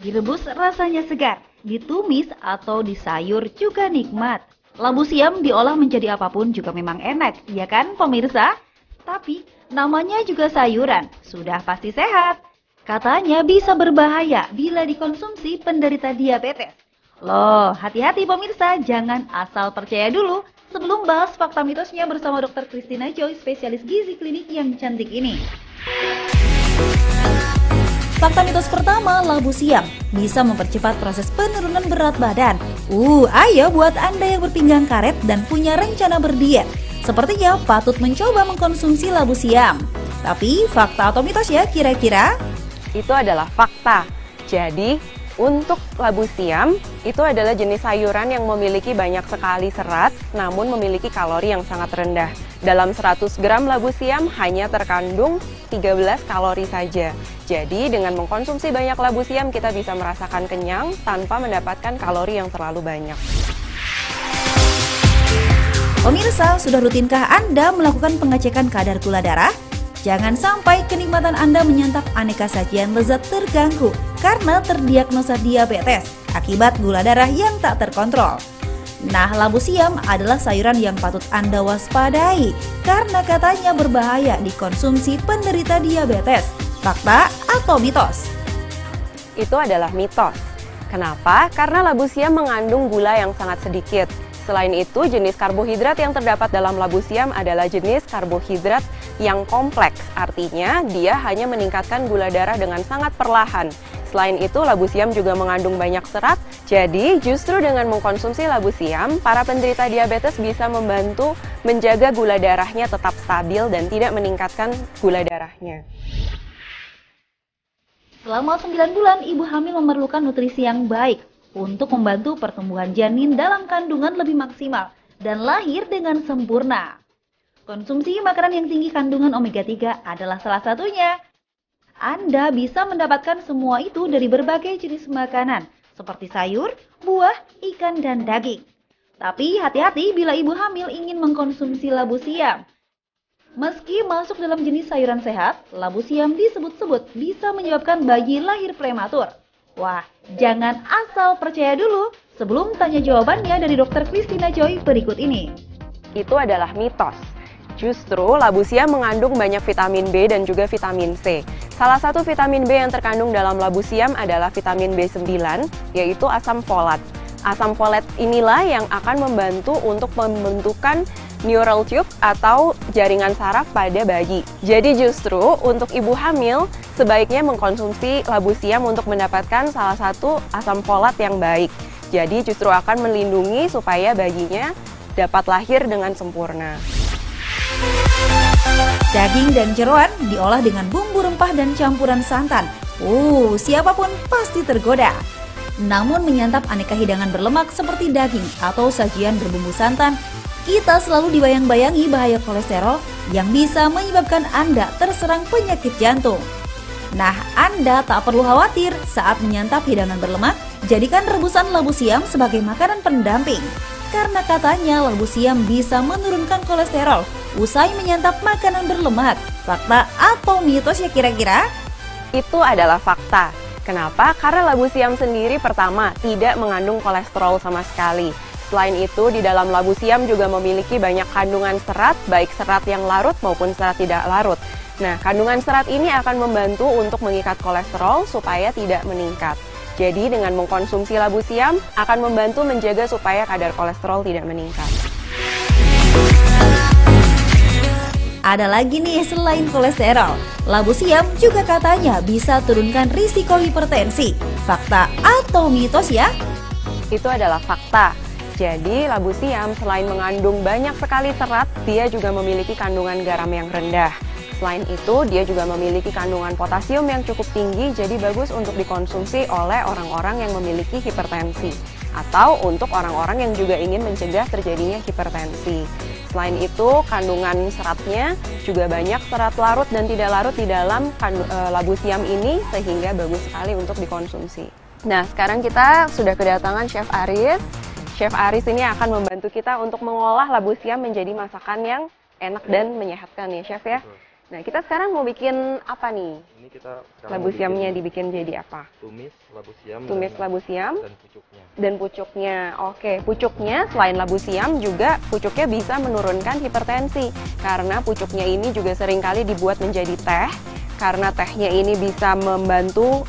Direbus rasanya segar, ditumis atau disayur juga nikmat. Labu siam diolah menjadi apapun juga memang enak, ya kan pemirsa? Tapi namanya juga sayuran, sudah pasti sehat. Katanya bisa berbahaya bila dikonsumsi penderita diabetes. Loh, hati-hati pemirsa, jangan asal percaya dulu. Sebelum bahas fakta mitosnya bersama Dr. Christina Joy, spesialis gizi klinik yang cantik ini. Fakta mitos pertama, labu siam bisa mempercepat proses penurunan berat badan. Ayo buat Anda yang berpinggang karet dan punya rencana berdiet, sepertinya patut mencoba mengkonsumsi labu siam. Tapi fakta atau mitos ya kira-kira? Itu adalah fakta. Jadi, untuk labu siam, itu adalah jenis sayuran yang memiliki banyak sekali serat, namun memiliki kalori yang sangat rendah. Dalam 100 gram labu siam hanya terkandung 13 kalori saja. Jadi, dengan mengkonsumsi banyak labu siam, kita bisa merasakan kenyang tanpa mendapatkan kalori yang terlalu banyak. Pemirsa, sudah rutinkah Anda melakukan pengecekan kadar gula darah? Jangan sampai kenikmatan Anda menyantap aneka sajian lezat terganggu karena terdiagnosa diabetes akibat gula darah yang tak terkontrol. Nah, labu siam adalah sayuran yang patut Anda waspadai karena katanya berbahaya dikonsumsi penderita diabetes. Fakta atau mitos? Itu adalah mitos. Kenapa? Karena labu siam mengandung gula yang sangat sedikit. Selain itu, jenis karbohidrat yang terdapat dalam labu siam adalah jenis karbohidrat yang kompleks, artinya dia hanya meningkatkan gula darah dengan sangat perlahan. Selain itu, labu siam juga mengandung banyak serat, jadi justru dengan mengkonsumsi labu siam, para penderita diabetes bisa membantu menjaga gula darahnya tetap stabil dan tidak meningkatkan gula darahnya. Selama 9 bulan, ibu hamil memerlukan nutrisi yang baik untuk membantu pertumbuhan janin dalam kandungan lebih maksimal dan lahir dengan sempurna. Konsumsi makanan yang tinggi kandungan omega 3 adalah salah satunya. Anda bisa mendapatkan semua itu dari berbagai jenis makanan, seperti sayur, buah, ikan, dan daging. Tapi hati-hati bila ibu hamil ingin mengkonsumsi labu siam. Meski masuk dalam jenis sayuran sehat, labu siam disebut-sebut bisa menyebabkan bayi lahir prematur. Wah, jangan asal percaya dulu. Sebelum tanya jawabannya dari Dr. Christina Joy berikut ini. Itu adalah mitos. Justru labu siam mengandung banyak vitamin B dan juga vitamin C. Salah satu vitamin B yang terkandung dalam labu siam adalah vitamin B9, yaitu asam folat. Asam folat inilah yang akan membantu untuk pembentukan neural tube atau jaringan saraf pada bayi. Jadi justru untuk ibu hamil sebaiknya mengkonsumsi labu siam untuk mendapatkan salah satu asam folat yang baik. Jadi justru akan melindungi supaya bayinya dapat lahir dengan sempurna. Daging dan jeroan diolah dengan bumbu rempah dan campuran santan. Siapapun pasti tergoda. Namun menyantap aneka hidangan berlemak seperti daging atau sajian berbumbu santan, kita selalu dibayang-bayangi bahaya kolesterol yang bisa menyebabkan Anda terserang penyakit jantung. Nah, Anda tak perlu khawatir saat menyantap hidangan berlemak, jadikan rebusan labu siam sebagai makanan pendamping. Karena katanya labu siam bisa menurunkan kolesterol usai menyantap makanan berlemak. Fakta atau mitos ya kira-kira? Itu adalah fakta. Kenapa? Karena labu siam sendiri pertama tidak mengandung kolesterol sama sekali. Selain itu, di dalam labu siam juga memiliki banyak kandungan serat, baik serat yang larut maupun serat tidak larut. Nah, kandungan serat ini akan membantu untuk mengikat kolesterol supaya tidak meningkat. Jadi, dengan mengkonsumsi labu siam akan membantu menjaga supaya kadar kolesterol tidak meningkat. Ada lagi nih selain kolesterol, labu siam juga katanya bisa turunkan risiko hipertensi. Fakta atau mitos ya? Itu adalah fakta. Jadi, labu siam selain mengandung banyak sekali serat, dia juga memiliki kandungan garam yang rendah. Selain itu, dia juga memiliki kandungan potasium yang cukup tinggi, jadi bagus untuk dikonsumsi oleh orang-orang yang memiliki hipertensi. Atau untuk orang-orang yang juga ingin mencegah terjadinya hipertensi. Selain itu, kandungan seratnya juga banyak serat larut dan tidak larut di dalam labu siam ini, sehingga bagus sekali untuk dikonsumsi. Nah, sekarang kita sudah kedatangan Chef Aris. Chef Aris ini akan membantu kita untuk mengolah labu siam menjadi masakan yang enak dan menyehatkan ya Chef ya. Nah, kita sekarang mau bikin apa nih? Ini kita sekarang Labu mau siamnya bikin dibikin jadi apa? tumis labu siam Tumis labu siam dan pucuknya. dan pucuknya. Oke, pucuknya selain labu siam juga pucuknya bisa menurunkan hipertensi. Karena pucuknya ini juga seringkali dibuat menjadi teh. Karena tehnya ini bisa membantu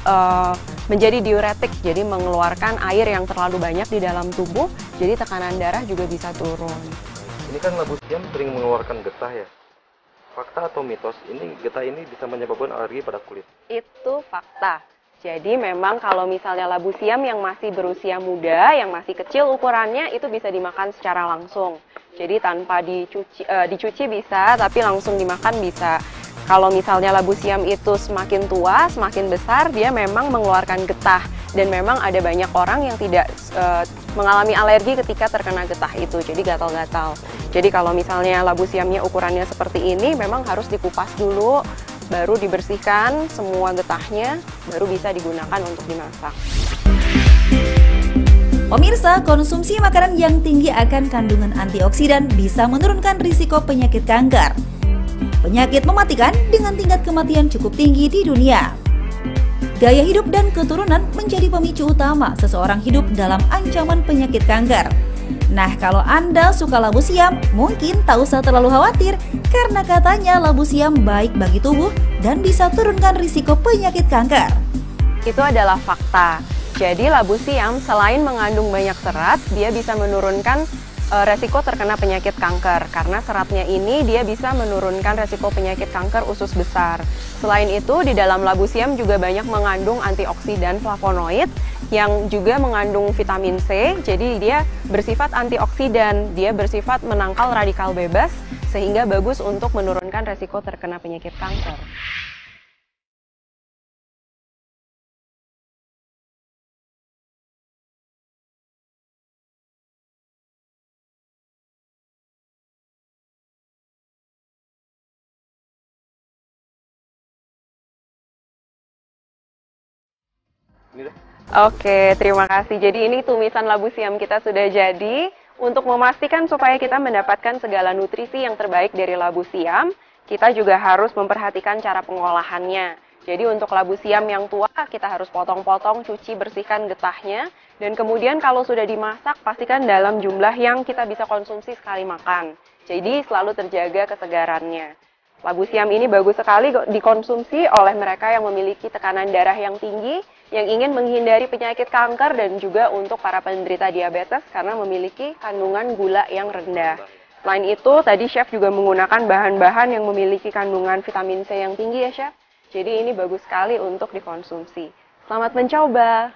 menjadi diuretik, jadi mengeluarkan air yang terlalu banyak di dalam tubuh, jadi tekanan darah juga bisa turun. Ini kan labu siam sering mengeluarkan getah ya. Fakta atau mitos, ini getah ini bisa menyebabkan alergi pada kulit. Itu fakta. Jadi memang kalau misalnya labu siam yang masih berusia muda, yang masih kecil ukurannya, itu bisa dimakan secara langsung. Jadi tanpa dicuci bisa, tapi langsung dimakan bisa. Kalau misalnya labu siam itu semakin tua, semakin besar, dia memang mengeluarkan getah. Dan memang ada banyak orang yang tidak mengalami alergi ketika terkena getah itu, jadi gatal-gatal. Jadi kalau misalnya labu siamnya ukurannya seperti ini, memang harus dikupas dulu, baru dibersihkan semua getahnya, baru bisa digunakan untuk dimasak. Pemirsa, konsumsi makanan yang tinggi akan kandungan antioksidan bisa menurunkan risiko penyakit kanker. Penyakit mematikan dengan tingkat kematian cukup tinggi di dunia. Gaya hidup dan keturunan menjadi pemicu utama seseorang hidup dalam ancaman penyakit kanker. Nah, kalau Anda suka labu siam, mungkin tak usah terlalu khawatir karena katanya labu siam baik bagi tubuh dan bisa turunkan risiko penyakit kanker. Itu adalah fakta. Jadi labu siam selain mengandung banyak serat, dia bisa menurunkan resiko terkena penyakit kanker. Karena seratnya ini dia bisa menurunkan resiko penyakit kanker usus besar. Selain itu, di dalam labu siam juga banyak mengandung antioksidan flavonoid yang juga mengandung vitamin C. Jadi dia bersifat antioksidan, dia bersifat menangkal radikal bebas sehingga bagus untuk menurunkan resiko terkena penyakit kanker. Ini dah. Oke, terima kasih. Jadi ini tumisan labu siam kita sudah jadi. Untuk memastikan supaya kita mendapatkan segala nutrisi yang terbaik dari labu siam, kita juga harus memperhatikan cara pengolahannya. Jadi untuk labu siam yang tua, kita harus potong-potong, cuci, bersihkan getahnya. Dan kemudian kalau sudah dimasak, pastikan dalam jumlah yang kita bisa konsumsi sekali makan. Jadi selalu terjaga kesegarannya. Labu siam ini bagus sekali dikonsumsi oleh mereka yang memiliki tekanan darah yang tinggi, yang ingin menghindari penyakit kanker dan juga untuk para penderita diabetes karena memiliki kandungan gula yang rendah. Selain itu, tadi Chef juga menggunakan bahan-bahan yang memiliki kandungan vitamin C yang tinggi ya Chef. Jadi ini bagus sekali untuk dikonsumsi. Selamat mencoba!